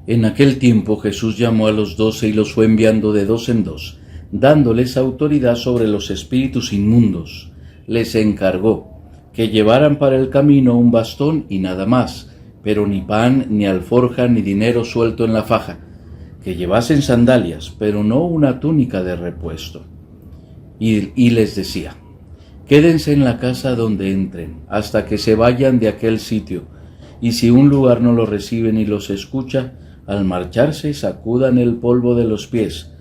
En aquel tiempo Jesús llamó a los 12 y los fue enviando de dos en dos, dándoles autoridad sobre los espíritus inmundos. Les encargó que llevaran para el camino un bastón y nada más, pero ni pan, ni alforja, ni dinero suelto en la faja, que llevasen sandalias, pero no una túnica de repuesto. Y les decía: quédense en la casa donde entren, hasta que se vayan de aquel sitio, y si un lugar no los recibe ni los escucha, al marcharse sacudan el polvo de los pies,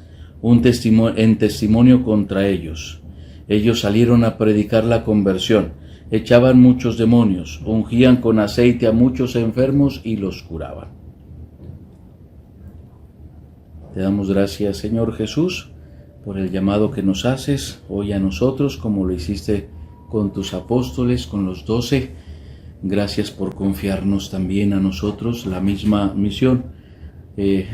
en testimonio contra ellos. Ellos salieron a predicar la conversión, echaban muchos demonios, ungían con aceite a muchos enfermos y los curaban. Te damos gracias, Señor Jesús, por el llamado que nos haces hoy a nosotros, como lo hiciste con tus apóstoles, con los 12. Gracias por confiarnos también a nosotros la misma misión,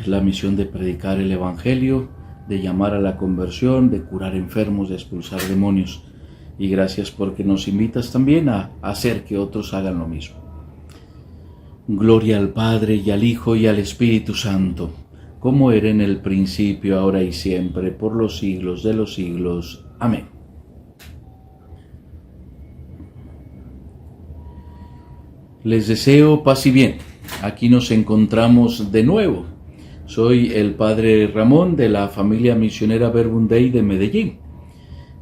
la misión de predicar el Evangelio, de llamar a la conversión, de curar enfermos, de expulsar demonios. Y gracias porque nos invitas también a hacer que otros hagan lo mismo. Gloria al Padre, y al Hijo, y al Espíritu Santo, como era en el principio, ahora y siempre, por los siglos de los siglos. Amén. Les deseo paz y bien. Aquí nos encontramos de nuevo. Soy el Padre Ramón de la familia misionera Verbum Dei de Medellín.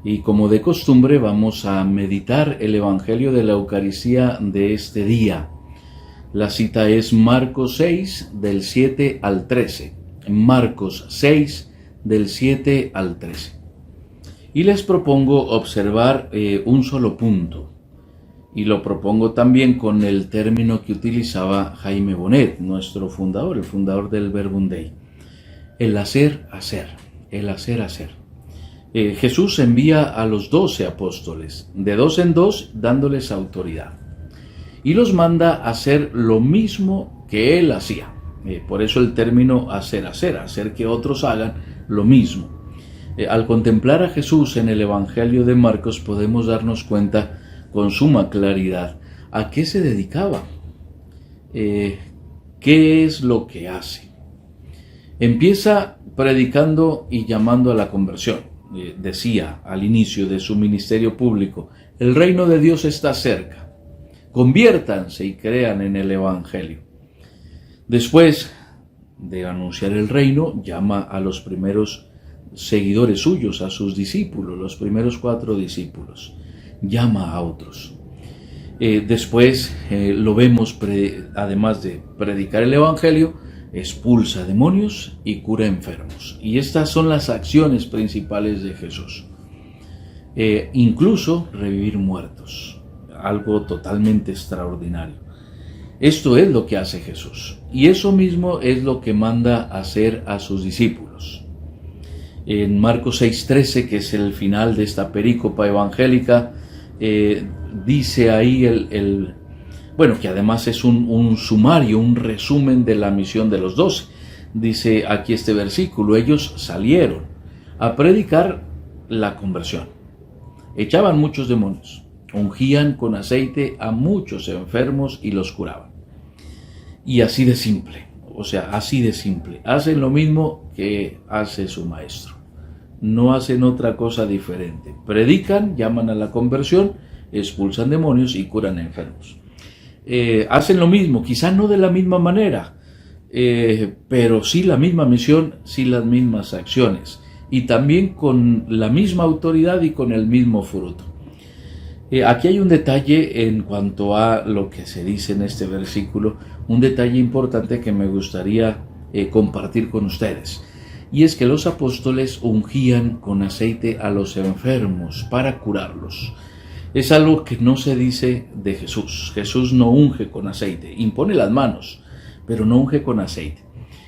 Y como de costumbre vamos a meditar el Evangelio de la Eucaristía de este día. La cita es Marcos 6, del 7 al 13. Marcos 6, del 7 al 13. Y les propongo observar un solo punto. Y lo propongo también con el término que utilizaba Jaime Bonet, nuestro fundador, el fundador del Verbum Dei. El hacer, hacer. El hacer, hacer. Jesús envía a los 12 apóstoles, de dos en dos, dándoles autoridad. Y los manda a hacer lo mismo que él hacía. Por eso el término hacer, hacer. Hacer que otros hagan lo mismo. Al contemplar a Jesús en el Evangelio de Marcos podemos darnos cuenta con suma claridad a qué se dedicaba, qué es lo que hace. Empieza predicando y llamando a la conversión. Decía al inicio de su ministerio público: el reino de Dios está cerca, conviértanse y crean en el Evangelio. Después de anunciar el reino, llama a los primeros seguidores suyos, a sus discípulos, los primeros 4 discípulos. Llama a otros. Después lo vemos, además de predicar el Evangelio, expulsa demonios y cura enfermos. Y estas son las acciones principales de Jesús. Incluso revivir muertos, algo totalmente extraordinario. Esto es lo que hace Jesús. Y eso mismo es lo que manda hacer a sus discípulos. En Marcos 6:13, que es el final de esta perícopa evangélica, dice ahí que además es un sumario, un resumen de la misión de los 12. Dice aquí este versículo: ellos salieron a predicar la conversión, echaban muchos demonios, ungían con aceite a muchos enfermos y los curaban. Y así de simple, hacen lo mismo que hace su maestro. No hacen otra cosa diferente. Predican, llaman a la conversión, expulsan demonios y curan enfermos. Hacen lo mismo, quizá no de la misma manera, pero sí la misma misión, sí las mismas acciones, y también con la misma autoridad y con el mismo fruto. Aquí hay un detalle en cuanto a lo que se dice en este versículo, un detalle importante que me gustaría compartir con ustedes. Y es que los apóstoles ungían con aceite a los enfermos para curarlos. Es algo que no se dice de Jesús. Jesús no unge con aceite, impone las manos, pero no unge con aceite.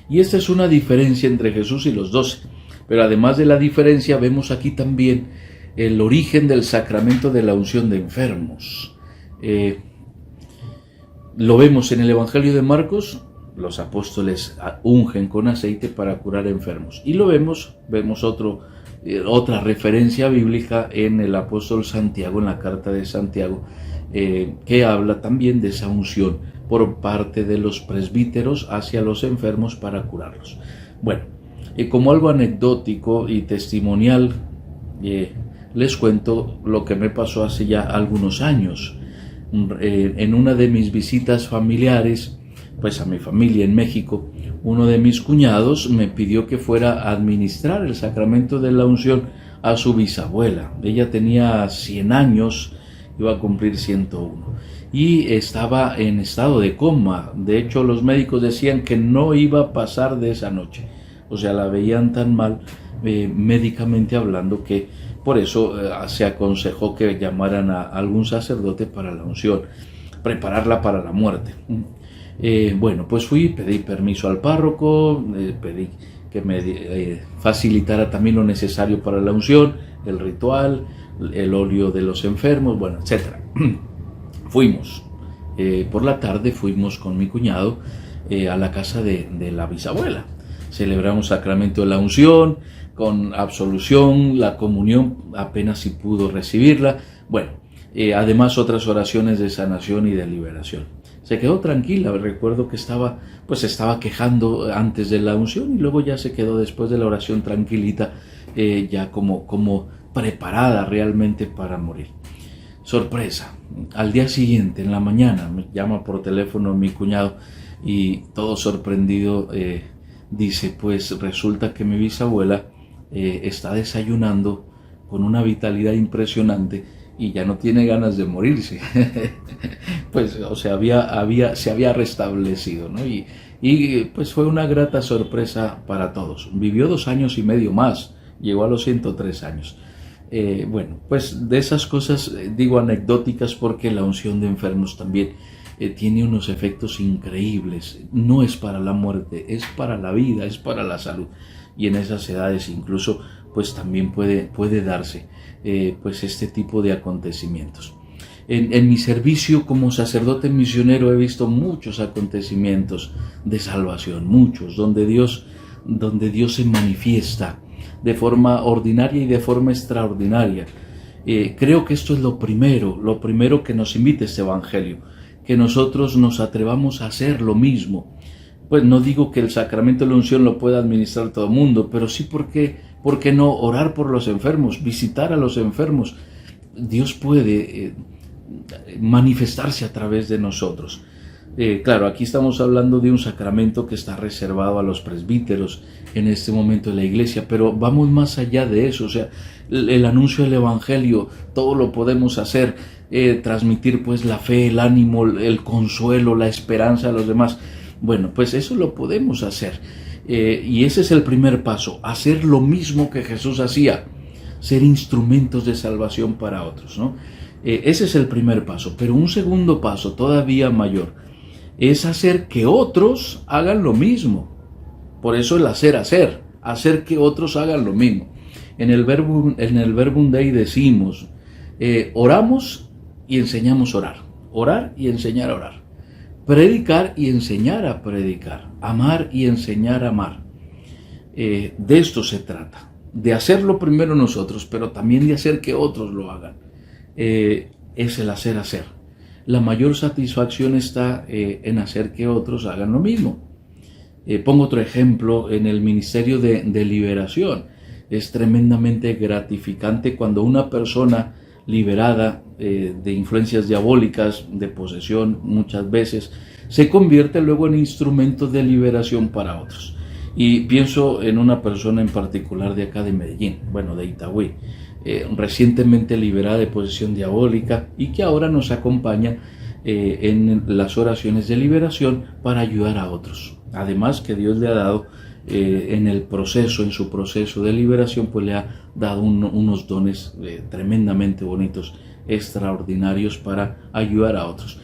Y esta es una diferencia entre Jesús y los 12. Pero además de la diferencia, vemos aquí también el origen del sacramento de la unción de enfermos. Lo vemos en el Evangelio de Marcos. Los apóstoles ungen con aceite para curar enfermos. Y lo vemos otra referencia bíblica en el apóstol Santiago, en la carta de Santiago, que habla también de esa unción por parte de los presbíteros hacia los enfermos para curarlos. Bueno, como algo anecdótico y testimonial, les cuento lo que me pasó hace ya algunos años. En una de mis visitas familiares, pues a mi familia en México, uno de mis cuñados me pidió que fuera a administrar el sacramento de la unción a su bisabuela. Ella tenía 100 años, iba a cumplir 101 y estaba en estado de coma. De hecho, los médicos decían que no iba a pasar de esa noche. O sea, la veían tan mal, médicamente hablando, que por eso se aconsejó que llamaran a algún sacerdote para la unción, prepararla para la muerte. Bueno, pues fui, pedí permiso al párroco, pedí que me facilitara también lo necesario para la unción, el ritual, el óleo de los enfermos, bueno, etc. Fuimos, por la tarde fuimos con mi cuñado a la casa de la bisabuela. Celebramos sacramento de la unción, con absolución, la comunión, apenas si pudo recibirla. Bueno, además otras oraciones de sanación y de liberación. Se quedó tranquila, recuerdo que estaba quejando antes de la unción y luego ya se quedó después de la oración tranquilita, ya como preparada realmente para morir. Sorpresa, al día siguiente, en la mañana, me llama por teléfono mi cuñado y todo sorprendido dice, pues resulta que mi bisabuela está desayunando con una vitalidad impresionante y ya no tiene ganas de morirse. Pues, o sea, se había restablecido, ¿no? Y pues fue una grata sorpresa para todos. Vivió 2 años y medio más, llegó a los 103 años. Bueno, pues de esas cosas digo anecdóticas porque la unción de enfermos también tiene unos efectos increíbles. No es para la muerte, es para la vida, es para la salud. Y en esas edades incluso pues también puede darse pues este tipo de acontecimientos. En mi servicio como sacerdote misionero he visto muchos acontecimientos de salvación, muchos, donde Dios se manifiesta de forma ordinaria y de forma extraordinaria. Creo que esto es lo primero que nos invita este evangelio, que nosotros nos atrevamos a hacer lo mismo. Pues no digo que el sacramento de la unción lo pueda administrar todo el mundo, pero sí ¿por qué no orar por los enfermos, visitar a los enfermos? Dios puede manifestarse a través de nosotros. Claro, aquí estamos hablando de un sacramento que está reservado a los presbíteros en este momento de la iglesia, pero vamos más allá de eso. O sea, el anuncio del evangelio, todo lo podemos hacer, transmitir pues la fe, el ánimo, el consuelo, la esperanza a los demás. Bueno, pues eso lo podemos hacer. Y ese es el primer paso, hacer lo mismo que Jesús hacía, ser instrumentos de salvación para otros, ¿no? Ese es el primer paso, pero un segundo paso todavía mayor es hacer que otros hagan lo mismo. Por eso el hacer que otros hagan lo mismo. En el Verbum Dei decimos, oramos y enseñamos a orar y enseñar a orar, predicar y enseñar a predicar, amar y enseñar a amar. De esto se trata, de hacerlo primero nosotros, pero también de hacer que otros lo hagan. Es el hacer. La mayor satisfacción está en hacer que otros hagan lo mismo. Pongo otro ejemplo en el ministerio de liberación. Es tremendamente gratificante cuando una persona liberada de influencias diabólicas, de posesión muchas veces, se convierte luego en instrumento de liberación para otros. Y pienso en una persona en particular de acá de Medellín, de Itagüí, recientemente liberada de posesión diabólica y que ahora nos acompaña en las oraciones de liberación para ayudar a otros. Además que Dios le ha dado en su proceso de liberación, pues le ha dado unos dones tremendamente bonitos, extraordinarios para ayudar a otros.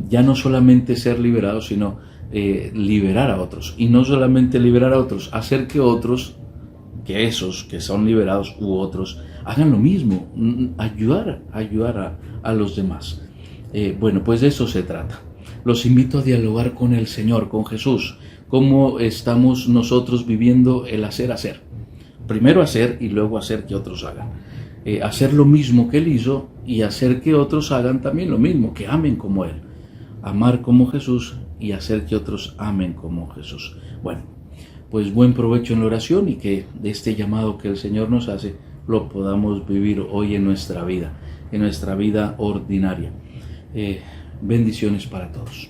Ya no solamente ser liberado, sino liberar a otros. Y no solamente liberar a otros, hacer que otros, que esos que son liberados u otros, hagan lo mismo, ayudar a los demás. Pues de eso se trata. Los invito a dialogar con el Señor, con Jesús. ¿Cómo estamos nosotros viviendo el hacer? Primero hacer y luego hacer que otros hagan. Hacer lo mismo que Él hizo y hacer que otros hagan también lo mismo, que amen como Él. amar como Jesús y hacer que otros amen como Jesús. Bueno, pues buen provecho en la oración y que de este llamado que el Señor nos hace lo podamos vivir hoy en nuestra vida ordinaria. Bendiciones para todos.